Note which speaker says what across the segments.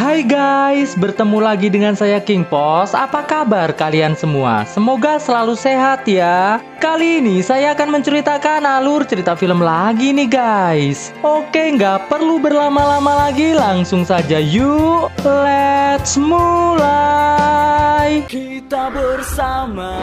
Speaker 1: Hai guys, bertemu lagi dengan saya King Pos. Apa kabar kalian semua? Semoga selalu sehat ya. Kali ini saya akan menceritakan alur cerita film lagi nih guys. Oke, nggak perlu berlama-lama lagi, langsung saja yuk. Let's mulai.
Speaker 2: Kita bersama.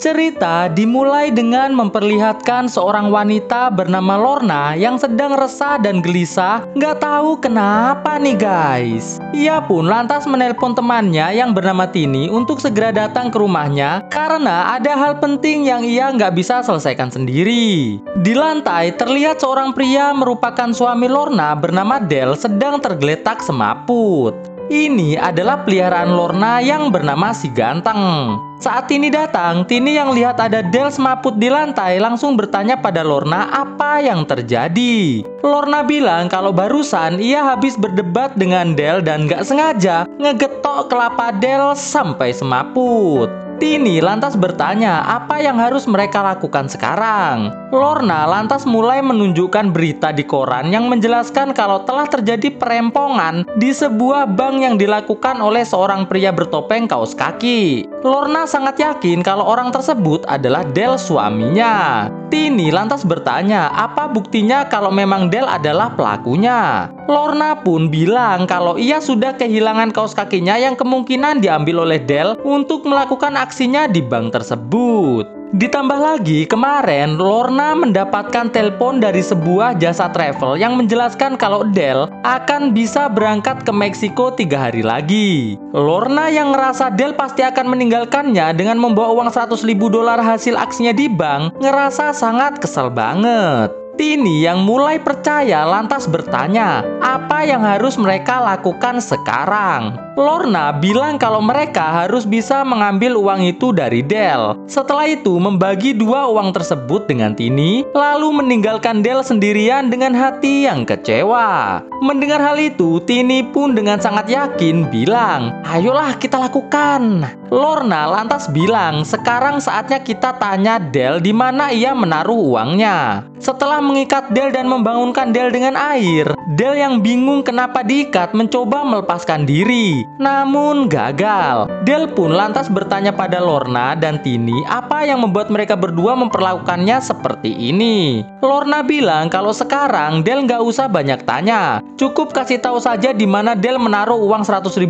Speaker 1: Cerita dimulai dengan memperlihatkan seorang wanita bernama Lorna yang sedang resah dan gelisah, nggak tahu kenapa nih guys. Ia pun lantas menelpon temannya yang bernama Tini untuk segera datang ke rumahnya karena ada hal penting yang ia nggak bisa selesaikan sendiri. Di lantai terlihat seorang pria merupakan suami Lorna bernama Del sedang tergeletak semaput. Ini adalah peliharaan Lorna yang bernama si Ganteng. Saat Tini datang, Tini yang lihat ada Del semaput di lantai langsung bertanya pada Lorna apa yang terjadi. Lorna bilang kalau barusan ia habis berdebat dengan Del dan gak sengaja ngegetok kelapa Del sampai semaput. Tini lantas bertanya apa yang harus mereka lakukan sekarang. Lorna lantas mulai menunjukkan berita di koran yang menjelaskan kalau telah terjadi perempongan di sebuah bank yang dilakukan oleh seorang pria bertopeng kaos kaki. Lorna sangat yakin kalau orang tersebut adalah Del suaminya. Tini lantas bertanya apa buktinya kalau memang Del adalah pelakunya. Lorna pun bilang kalau ia sudah kehilangan kaos kakinya yang kemungkinan diambil oleh Del untuk melakukan aksinya di bank tersebut. Ditambah lagi, kemarin Lorna mendapatkan telepon dari sebuah jasa travel yang menjelaskan kalau Del akan bisa berangkat ke Meksiko 3 hari lagi. Lorna yang ngerasa Del pasti akan meninggalkannya dengan membawa uang $100.000 hasil aksinya di bank, ngerasa sangat kesal banget. Tini yang mulai percaya lantas bertanya apa yang harus mereka lakukan sekarang. Lorna bilang kalau mereka harus bisa mengambil uang itu dari Del. Setelah itu membagi 2 uang tersebut dengan Tini, lalu meninggalkan Del sendirian dengan hati yang kecewa. Mendengar hal itu, Tini pun dengan sangat yakin bilang, ayolah kita lakukan. Lorna lantas bilang sekarang saatnya kita tanya Del di mana ia menaruh uangnya. Setelah mengikat Del dan membangunkan Del dengan air, Del yang bingung kenapa diikat mencoba melepaskan diri, namun gagal. Del pun lantas bertanya pada Lorna dan Tini apa yang membuat mereka berdua memperlakukannya seperti ini. Lorna bilang kalau sekarang Del nggak usah banyak tanya, cukup kasih tahu saja di mana Del menaruh uang $100.000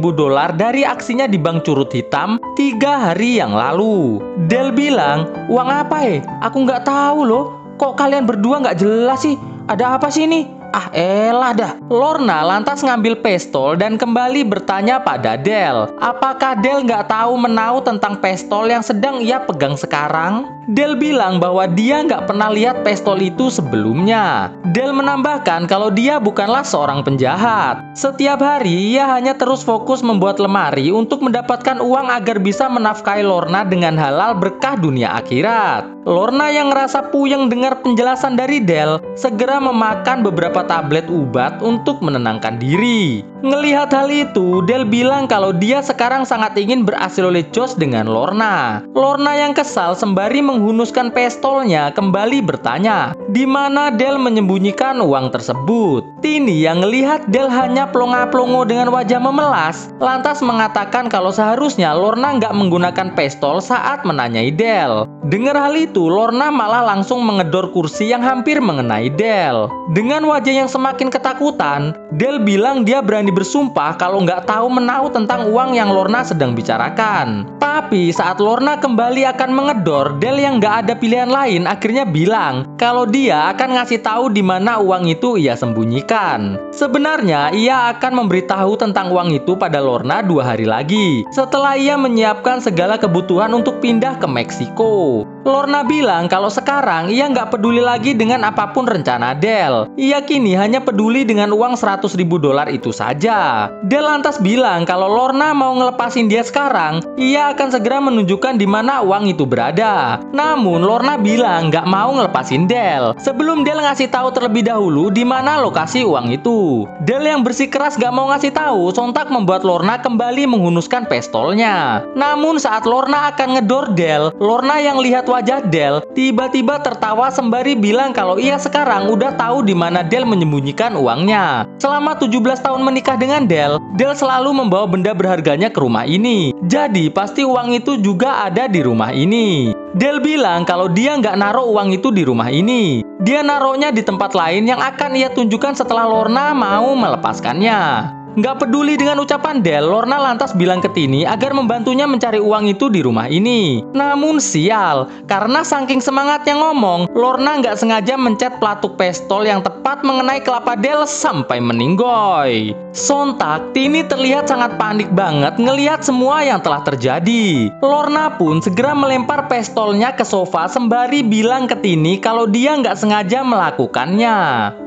Speaker 1: dari aksinya di bank curut hitam 3 hari yang lalu. Del bilang, uang apa Aku nggak tahu loh. Kok kalian berdua nggak jelas sih? Ada apa sih ini? Ah elah dah. Lorna lantas ngambil pistol dan kembali bertanya pada Del. Apakah Del nggak tahu menau tentang pistol yang sedang ia pegang sekarang? Del bilang bahwa dia nggak pernah lihat pistol itu sebelumnya. Del menambahkan kalau dia bukanlah seorang penjahat. Setiap hari ia hanya terus fokus membuat lemari untuk mendapatkan uang agar bisa menafkahi Lorna dengan halal berkah dunia akhirat. Lorna yang ngerasa puyeng dengar penjelasan dari Del segera memakan beberapa tablet obat untuk menenangkan diri. Ngelihat hal itu, Del bilang kalau dia sekarang sangat ingin berhasil oleh Josh dengan Lorna. Lorna yang kesal sembari menghunuskan pistolnya kembali bertanya, di mana Del menyembunyikan uang tersebut. Tini yang ngelihat Del hanya plonga-plongo dengan wajah memelas, lantas mengatakan kalau seharusnya Lorna nggak menggunakan pistol saat menanyai Del. Dengar hal itu, Lorna malah langsung mengedor kursi yang hampir mengenai Del. Dengan wajah yang semakin ketakutan, Del bilang dia berani bersumpah kalau nggak tahu menau tentang uang yang Lorna sedang bicarakan. Tapi saat Lorna kembali akan mengedor, Del yang nggak ada pilihan lain akhirnya bilang kalau dia akan ngasih tahu di mana uang itu ia sembunyikan. Sebenarnya ia akan memberitahu tentang uang itu pada Lorna 2 hari lagi setelah ia menyiapkan segala kebutuhan untuk pindah ke Meksiko. Lorna bilang kalau sekarang ia nggak peduli lagi dengan apapun rencana Del. Ia kini hanya peduli dengan uang $100.000 itu saja. Del lantas bilang kalau Lorna mau ngelepasin dia sekarang, ia akan segera menunjukkan di mana uang itu berada. Namun Lorna bilang nggak mau ngelepasin Del sebelum Del ngasih tahu terlebih dahulu di mana lokasi uang itu. Del yang bersikeras nggak mau ngasih tahu sontak membuat Lorna kembali menghunuskan pistolnya. Namun saat Lorna akan ngedor Del, Lorna yang lihat wajah Del tiba-tiba tertawa sembari bilang kalau ia sekarang udah tahu di mana Del menyembunyikan uangnya. Selama 17 tahun menikah dengan Del, Del selalu membawa benda berharganya ke rumah ini. Jadi pasti uang itu juga ada di rumah ini. Del bilang kalau dia nggak naruh uang itu di rumah ini. Dia naruhnya di tempat lain yang akan ia tunjukkan setelah Lorna mau melepaskannya. Nggak peduli dengan ucapan Del, Lorna lantas bilang ke Tini agar membantunya mencari uang itu di rumah ini. Namun sial, karena saking semangatnya ngomong, Lorna nggak sengaja mencet pelatuk pistol yang tepat mengenai kelapa Del sampai meninggoy. Sontak, Tini terlihat sangat panik banget ngelihat semua yang telah terjadi. Lorna pun segera melempar pistolnya ke sofa sembari bilang ke Tini kalau dia nggak sengaja melakukannya.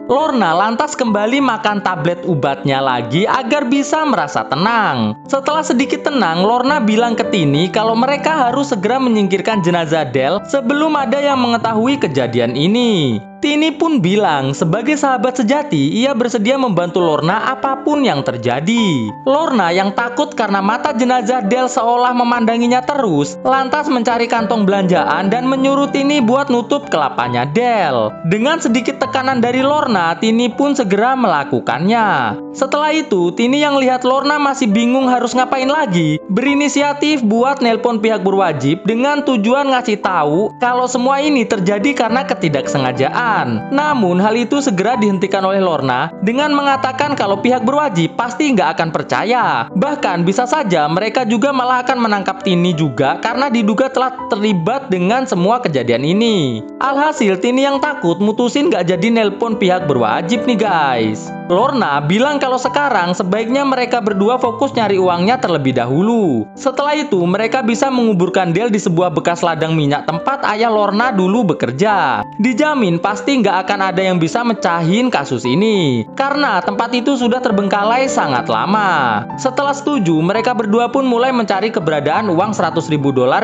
Speaker 1: Lorna lantas kembali makan tablet ubatnya lagi agar bisa merasa tenang. Setelah sedikit tenang, Lorna bilang ke Tini kalau mereka harus segera menyingkirkan jenazah Del sebelum ada yang mengetahui kejadian ini. Tini pun bilang sebagai sahabat sejati ia bersedia membantu Lorna apapun yang terjadi. Lorna yang takut karena mata jenazah Del seolah memandanginya terus, lantas mencari kantong belanjaan dan menyuruh Tini buat nutup kelapanya Del. Dengan sedikit tekanan dari Lorna, Tini pun segera melakukannya. Setelah itu, Tini yang lihat Lorna masih bingung harus ngapain lagi, berinisiatif buat nelpon pihak berwajib dengan tujuan ngasih tahu kalau semua ini terjadi karena ketidaksengajaan. Namun hal itu segera dihentikan oleh Lorna dengan mengatakan kalau pihak berwajib pasti nggak akan percaya. Bahkan bisa saja mereka juga malah akan menangkap Tini juga karena diduga telah terlibat dengan semua kejadian ini. Alhasil Tini yang takut mutusin nggak jadi nelpon pihak berwajib nih guys. Lorna bilang kalau sekarang sebaiknya mereka berdua fokus nyari uangnya terlebih dahulu. Setelah itu mereka bisa menguburkan Del di sebuah bekas ladang minyak tempat ayah Lorna dulu bekerja. Dijamin pasti nggak akan ada yang bisa mecahin kasus ini karena tempat itu sudah terbengkalai sangat lama. Setelah setuju, mereka berdua pun mulai mencari keberadaan uang $100.000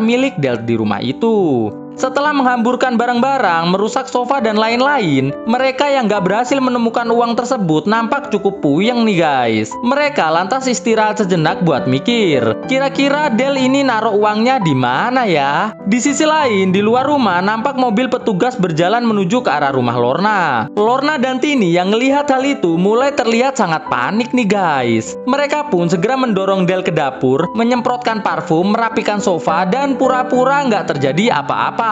Speaker 1: milik Del di rumah itu. Setelah menghamburkan barang-barang, merusak sofa dan lain-lain, mereka yang gak berhasil menemukan uang tersebut nampak cukup puyeng nih guys. Mereka lantas istirahat sejenak buat mikir, kira-kira Del ini naruh uangnya di mana ya? Di sisi lain, di luar rumah nampak mobil petugas berjalan menuju ke arah rumah Lorna. Lorna dan Tini yang ngelihat hal itu mulai terlihat sangat panik nih guys. Mereka pun segera mendorong Del ke dapur, menyemprotkan parfum, merapikan sofa, dan pura-pura nggak terjadi apa-apa.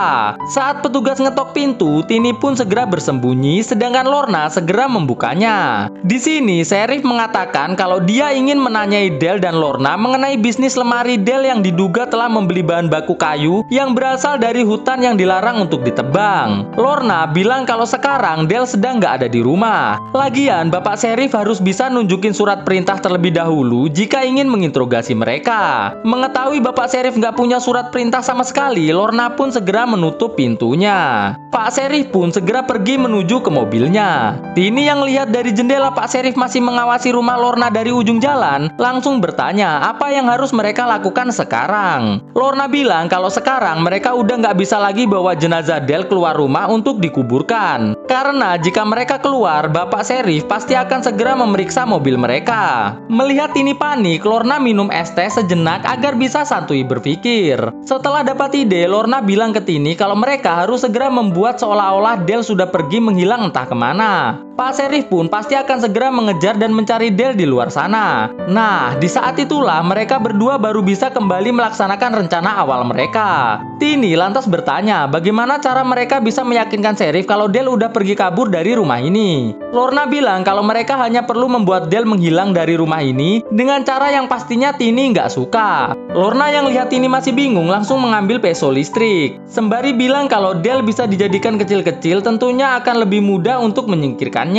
Speaker 1: Saat petugas ngetok pintu, Tini pun segera bersembunyi, sedangkan Lorna segera membukanya. Di sini, Sheriff mengatakan kalau dia ingin menanyai Del dan Lorna mengenai bisnis lemari Del yang diduga telah membeli bahan baku kayu yang berasal dari hutan yang dilarang untuk ditebang. Lorna bilang kalau sekarang Del sedang nggak ada di rumah. Lagian, Bapak Sheriff harus bisa nunjukin surat perintah terlebih dahulu jika ingin menginterogasi mereka. Mengetahui Bapak Sheriff nggak punya surat perintah sama sekali, Lorna pun segera menutup pintunya. Pak Sheriff pun segera pergi menuju ke mobilnya. Tini yang lihat dari jendela Pak Sheriff masih mengawasi rumah Lorna dari ujung jalan, langsung bertanya apa yang harus mereka lakukan sekarang. Lorna bilang kalau sekarang mereka udah nggak bisa lagi bawa jenazah Del keluar rumah untuk dikuburkan. Karena jika mereka keluar, Bapak Sheriff pasti akan segera memeriksa mobil mereka. Melihat Tini panik, Lorna minum es teh sejenak agar bisa santuy berpikir. Setelah dapat ide, Lorna bilang ke Tini kalau mereka harus segera membuat seolah-olah Del sudah pergi menghilang entah kemana. Pak Sheriff pun pasti akan segera mengejar dan mencari Del di luar sana. Nah, di saat itulah mereka berdua baru bisa kembali melaksanakan rencana awal mereka. Tini lantas bertanya bagaimana cara mereka bisa meyakinkan Sheriff kalau Del udah pergi kabur dari rumah ini. Lorna bilang kalau mereka hanya perlu membuat Del menghilang dari rumah ini dengan cara yang pastinya Tini nggak suka. Lorna yang lihat Tini masih bingung langsung mengambil pisau listrik. Sembari bilang kalau Del bisa dijadikan kecil-kecil tentunya akan lebih mudah untuk menyingkirkannya.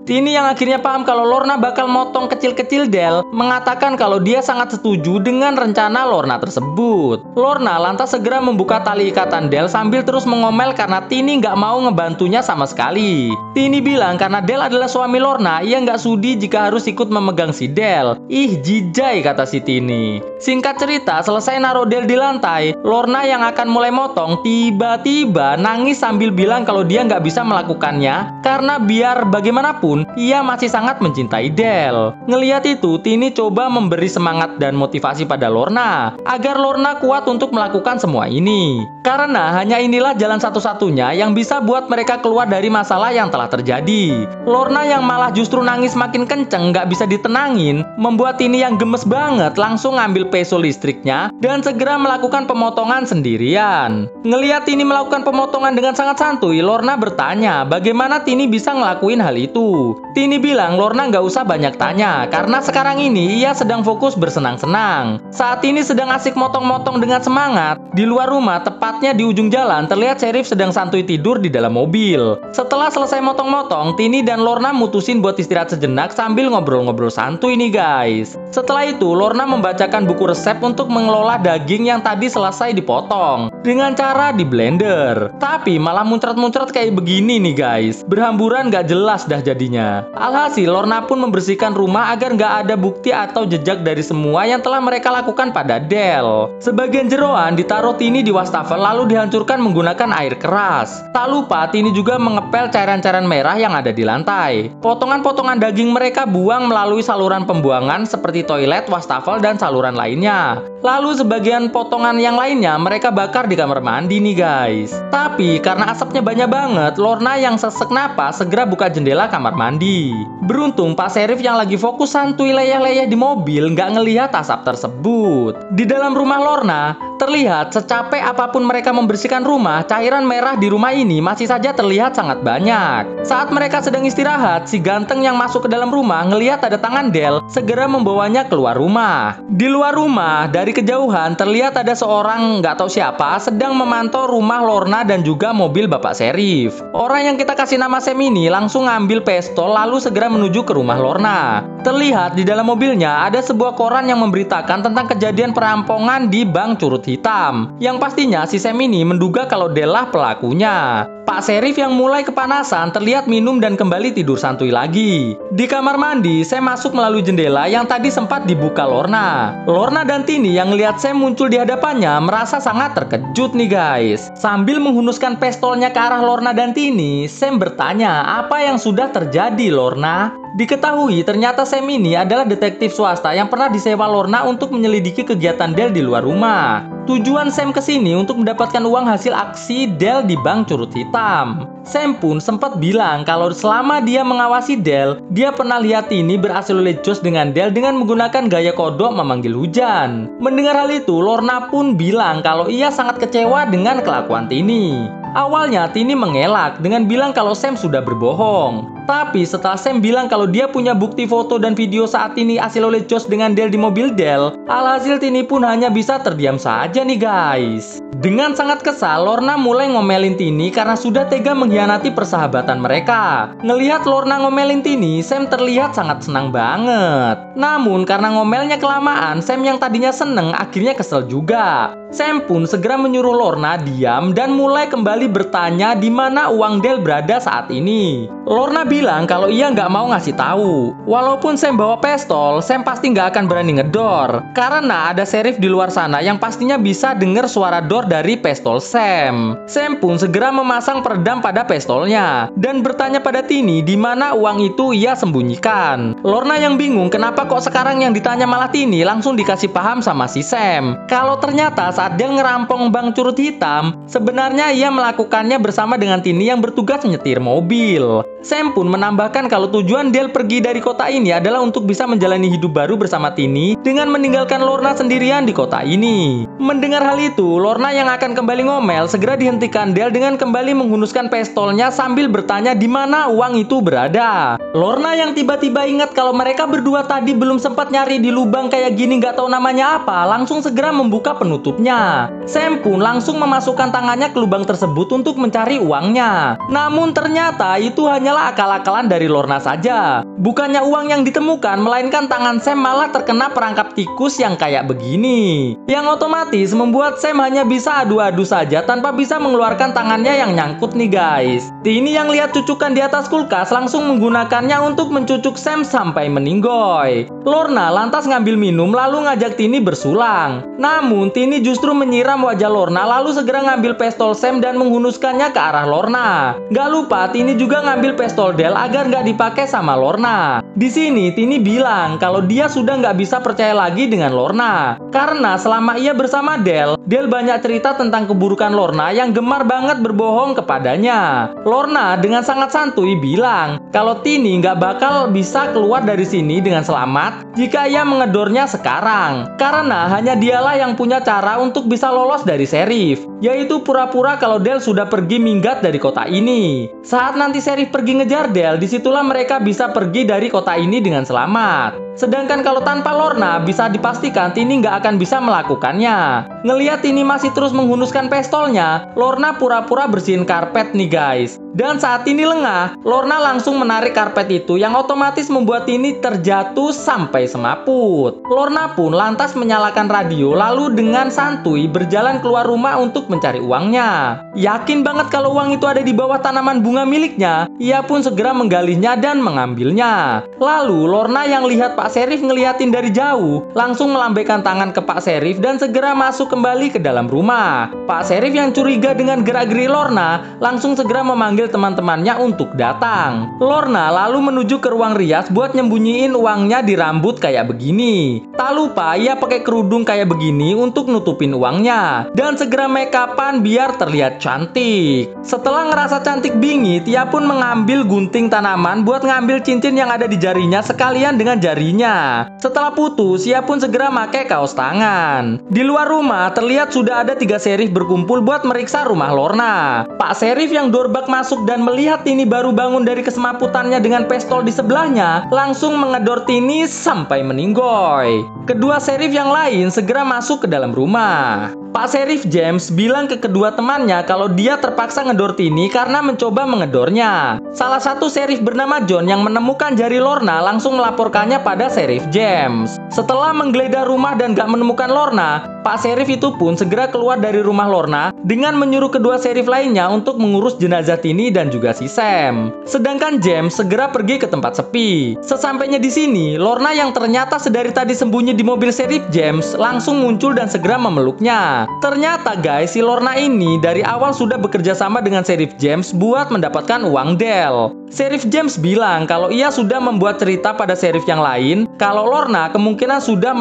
Speaker 1: Tini yang akhirnya paham kalau Lorna bakal motong kecil-kecil Del mengatakan kalau dia sangat setuju dengan rencana Lorna tersebut. Lorna lantas segera membuka tali ikatan Del sambil terus mengomel karena Tini nggak mau ngebantunya sama sekali. sekali. Tini bilang karena Del adalah suami Lorna, ia nggak sudi jika harus ikut memegang si Del. Ih, jijai, kata si Tini. Singkat cerita, selesai naruh Del di lantai, Lorna yang akan mulai motong tiba-tiba nangis sambil bilang kalau dia nggak bisa melakukannya karena biar bagaimanapun ia masih sangat mencintai Del. Ngelihat itu, Tini coba memberi semangat dan motivasi pada Lorna agar Lorna kuat untuk melakukan semua ini. Karena hanya inilah jalan satu-satunya yang bisa buat mereka keluar dari masalah yang telah terjadi. Lorna yang malah justru nangis makin kenceng nggak bisa ditenangin, membuat Tini yang gemes banget langsung ngambil peso listriknya dan segera melakukan pemotongan sendirian. Ngelihat Tini melakukan pemotongan dengan sangat santuy, Lorna bertanya bagaimana Tini bisa ngelakuin hal itu. Tini bilang Lorna nggak usah banyak tanya karena sekarang ini ia sedang fokus bersenang-senang. Saat ini sedang asik motong-motong dengan semangat. Di luar rumah, tepatnya di ujung jalan, terlihat Sheriff sedang santuy tidur di dalam mobil. Setelah selesai motong-motong, Tini dan Lorna mutusin buat istirahat sejenak sambil ngobrol-ngobrol santuy nih guys. Setelah itu, Lorna membacakan buku resep untuk mengelola daging yang tadi selesai dipotong dengan cara di blender. Tapi malah muncrat-muncrat kayak begini nih guys. Berhamburan gak jelas dah jadinya. Alhasil, Lorna pun membersihkan rumah agar gak ada bukti atau jejak dari semua yang telah mereka lakukan pada Del. Sebagian jeroan ditaruh Tini di wastafel lalu dihancurkan menggunakan air keras. Tak lupa Tini juga mengepel cairan-cairan merah yang ada di lantai. Potongan-potongan daging mereka buang melalui saluran pembuangan seperti toilet, wastafel, dan saluran lainnya. Lalu sebagian potongan yang lainnya mereka bakar di kamar mandi nih guys. Tapi karena asapnya banyak banget, Lorna yang sesek napas segera buka jendela kamar mandi. Beruntung Pak Sheriff yang lagi fokus santuy leyeh-leyeh di mobil nggak ngelihat asap tersebut. Di dalam rumah Lorna, terlihat secapek apapun mereka membersihkan rumah, cairan merah di rumah ini masih saja terlihat sangat banyak. Saat mereka sedang istirahat, si ganteng yang masuk ke dalam rumah ngelihat ada tangan Del, segera membawanya keluar rumah. Di luar rumah, dari kejauhan terlihat ada seorang nggak tahu siapa sedang memantau rumah Lorna dan juga mobil Bapak Sheriff. Orang yang kita kasih nama Sam ini langsung ngambil pistol lalu segera menuju ke rumah Lorna. Terlihat di dalam mobilnya ada sebuah koran yang memberitakan tentang kejadian perampokan di Bank Curut Hitam. Yang pastinya si Sam ini menduga kalau Del lah pelakunya. Pak Sheriff yang mulai kepanasan terlihat minum dan kembali tidur santuy lagi. Di kamar mandi, Sam masuk melalui jendela yang tadi sempat dibuka Lorna. Lorna dan Tini yang melihat Sam muncul di hadapannya merasa sangat terkejut nih guys. Sambil menghunuskan pistolnya ke arah Lorna dan Tini, Sam bertanya apa yang sudah terjadi Lorna. Diketahui ternyata Sam ini adalah detektif swasta yang pernah disewa Lorna untuk menyelidiki kegiatan Del di luar rumah. Tujuan Sam kesini untuk mendapatkan uang hasil aksi Del di Bank Curut Hitam. Sam pun sempat bilang kalau selama dia mengawasi Del, dia pernah lihat Tini berakhir jos dengan Del dengan menggunakan gaya kodok memanggil hujan. Mendengar hal itu, Lorna pun bilang kalau ia sangat kecewa dengan kelakuan Tini. Awalnya Tini mengelak dengan bilang kalau Sam sudah berbohong. Tapi setelah Sam bilang kalau dia punya bukti foto dan video saat Tini asilole jos dengan Del di mobil Del, alhasil Tini pun hanya bisa terdiam saja nih guys. Dengan sangat kesal, Lorna mulai ngomelin Tini karena sudah tega mengkhianati persahabatan mereka. Ngelihat Lorna ngomelin Tini, Sam terlihat sangat senang banget. Namun karena ngomelnya kelamaan, Sam yang tadinya seneng akhirnya kesel juga. Sam pun segera menyuruh Lorna diam dan mulai kembali bertanya di mana uang Del berada saat ini. Lorna bilang kalau ia nggak mau ngasih tahu. Walaupun Sam bawa pistol, Sam pasti nggak akan berani ngedor karena ada sheriff di luar sana yang pastinya bisa dengar suara dor dari pistol Sam. Sam pun segera memasang peredam pada pistolnya dan bertanya pada Tini di mana uang itu ia sembunyikan. Lorna yang bingung kenapa kok sekarang yang ditanya malah Tini, langsung dikasih paham sama si Sam kalau ternyata saat Del ngerampok Bank Curut Hitam, sebenarnya ia melakukannya bersama dengan Tini yang bertugas menyetir mobil. Sam pun menambahkan kalau tujuan Del pergi dari kota ini adalah untuk bisa menjalani hidup baru bersama Tini dengan meninggalkan Lorna sendirian di kota ini. Mendengar hal itu, Lorna yang akan kembali ngomel segera dihentikan Del dengan kembali menghunuskan pistolnya sambil bertanya di mana uang itu berada. Lorna yang tiba-tiba ingat kalau mereka berdua tadi belum sempat nyari di lubang kayak gini nggak tahu namanya apa, langsung segera membuka penutupnya. Sam pun langsung memasukkan tangannya ke lubang tersebut tersebut untuk mencari uangnya. Namun ternyata itu hanyalah akal-akalan dari Lorna saja. Bukannya uang yang ditemukan, melainkan tangan Sam malah terkena perangkap tikus yang kayak begini. Yang otomatis membuat Sam hanya bisa adu-adu saja tanpa bisa mengeluarkan tangannya yang nyangkut nih guys. Tini yang lihat cucukan di atas kulkas langsung menggunakannya untuk mencucuk Sam sampai meninggoy. Lorna lantas ngambil minum lalu ngajak Tini bersulang. Namun Tini justru menyiram wajah Lorna lalu segera ngambil pistol Sam dan menghunuskannya ke arah Lorna. Gak lupa Tini juga ngambil pistol Del agar gak dipakai sama Lorna. Di sini Tini bilang kalau dia sudah nggak bisa percaya lagi dengan Lorna karena selama ia bersama Del banyak cerita tentang keburukan Lorna yang gemar banget berbohong kepadanya. Lorna dengan sangat santuy bilang kalau Tini nggak bakal bisa keluar dari sini dengan selamat jika ia mengedornya sekarang karena hanya dialah yang punya cara untuk bisa lolos dari Sheriff, yaitu pura-pura kalau Del sudah pergi minggat dari kota ini. Saat nanti Sheriff pergi ngejar Del, disitulah mereka bisa pergi dari kota ini dengan selamat. Sedangkan kalau tanpa Lorna, bisa dipastikan Tini nggak akan bisa melakukannya. Ngeliat Tini masih terus menghunuskan pistolnya, Lorna pura-pura bersihin karpet nih guys. Dan saat Tini lengah, Lorna langsung menarik karpet itu yang otomatis membuat Tini terjatuh sampai semaput. Lorna pun lantas menyalakan radio lalu dengan santuy berjalan keluar rumah untuk mencari uangnya. Yakin banget kalau uang itu ada di bawah tanaman bunga miliknya, ia pun segera menggalinya dan mengambilnya. Lalu Lorna yang lihat Pak Sheriff ngeliatin dari jauh, langsung melambaikan tangan ke Pak Sheriff dan segera masuk kembali ke dalam rumah. Pak Sheriff yang curiga dengan gerak-geri Lorna, langsung segera memanggil teman-temannya untuk datang. Lorna lalu menuju ke ruang rias buat nyembunyiin uangnya di rambut kayak begini. Tak lupa ia pakai kerudung kayak begini untuk nutupin uangnya dan segera make upan biar terlihat cantik. Setelah ngerasa cantik bingit, ia pun mengambil gunting tanaman buat ngambil cincin yang ada di jarinya sekalian dengan jarinya. Setelah putus, ia pun segera pakai kaos tangan. Di luar rumah terlihat sudah ada 3 Sheriff berkumpul buat meriksa rumah Lorna. Pak Sheriff yang dorbak masuk dan melihat Tini baru bangun dari kesemaputannya dengan pistol di sebelahnya, langsung mengedor Tini sampai meninggoy. Kedua Sheriff yang lain segera masuk ke dalam rumah. Pak Sheriff James bilang ke kedua temannya kalau dia terpaksa ngedor Tini karena mencoba mengedornya. Salah satu Sheriff bernama John yang menemukan jari Lorna langsung melaporkannya pada Sheriff James. Setelah menggeledah rumah dan gak menemukan Lorna, Pak Sheriff itu pun segera keluar dari rumah Lorna dengan menyuruh kedua Sheriff lainnya untuk mengurus jenazah Tini dan juga si Sam. Sedangkan James segera pergi ke tempat sepi. Sesampainya di sini, Lorna yang ternyata sedari tadi sembunyi di mobil Sheriff James langsung muncul dan segera memeluknya. Ternyata guys, si Lorna ini dari awal sudah bekerja sama dengan Sheriff James buat mendapatkan uang Del. Sheriff James bilang kalau ia sudah membuat cerita pada Sheriff yang lain kalau Lorna kemungkinan sudah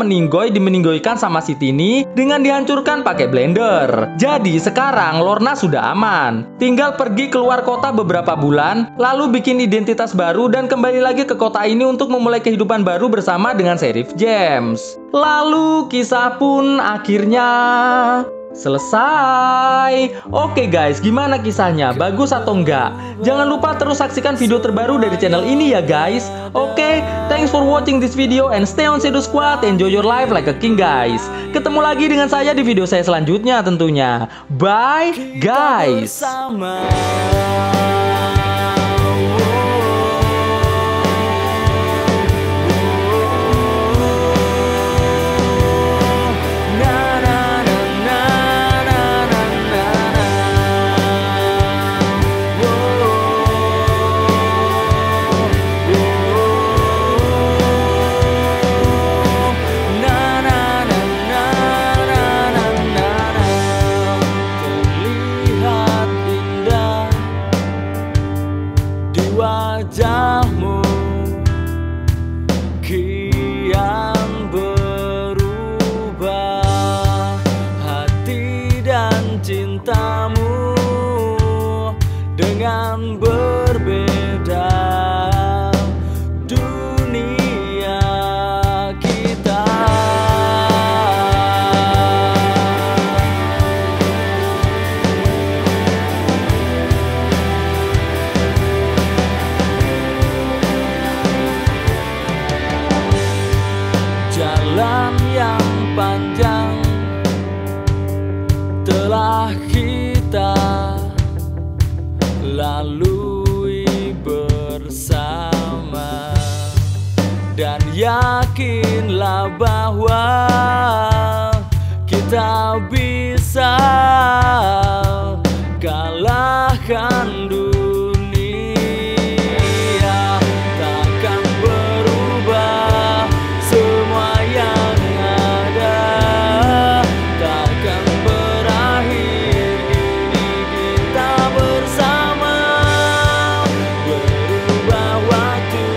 Speaker 1: dimeninggoykan sama si Tini dengan dihancurkan pakai blender. Jadi sekarang Lorna sudah aman. Tinggal pergi keluar kota beberapa bulan, lalu bikin identitas baru dan kembali lagi ke kota ini untuk memulai kehidupan baru bersama dengan Sheriff James. Lalu kisah pun akhirnya selesai. Oke guys, gimana kisahnya? Bagus atau enggak? Jangan lupa terus saksikan video terbaru dari channel ini ya guys. Oke, thanks for watching this video and stay on Shadow Squad. Enjoy your life like a king guys. Ketemu lagi dengan saya di video saya selanjutnya tentunya. Bye guys.
Speaker 2: Terlihat indah Yakinlah bahwa kita bisa kalahkan dunia. Takkan berubah semua yang ada, takkan berakhir. Kini kita bersama. Berubah waktu,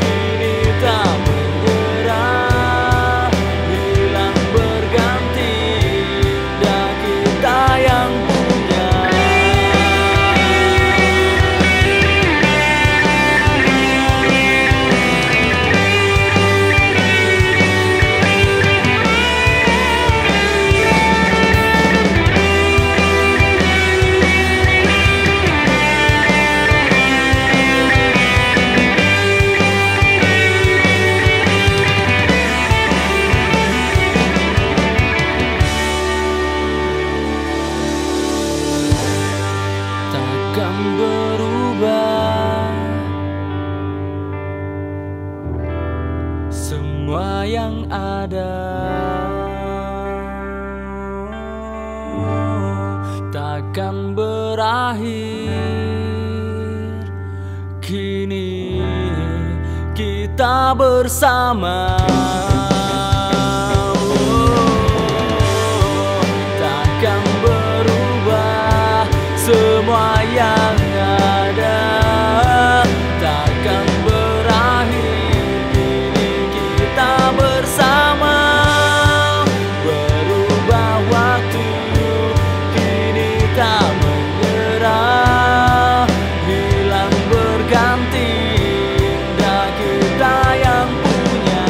Speaker 2: kini tak menyerah. Hilang berganti, dan kita yang punya. Takkan berubah semua yang ada, takkan berakhir. Kini kita bersama. Takkan berubah semua yang ada, takkan berakhir. Kini kita bersama. Berubah waktu, kini tak menyerah. Hilang berganti, dan kita yang punya.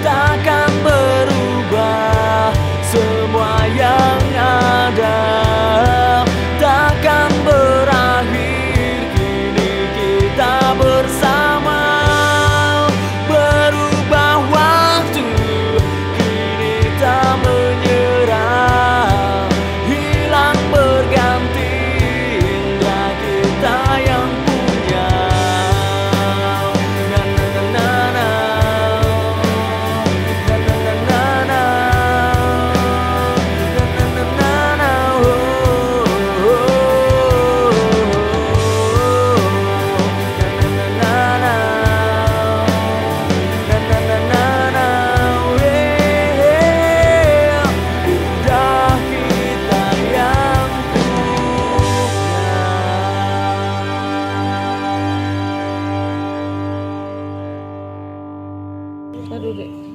Speaker 2: Takkan berubah semua yang ada, takkan berakhir. Kini kita bersama. Berubah waktu, kini tak menyerah. Hilang berganti, dan kita yang punya. Na na na na na. Na na na na na. Na na na na. Udah kita yang punya.
Speaker 3: Aduh dek.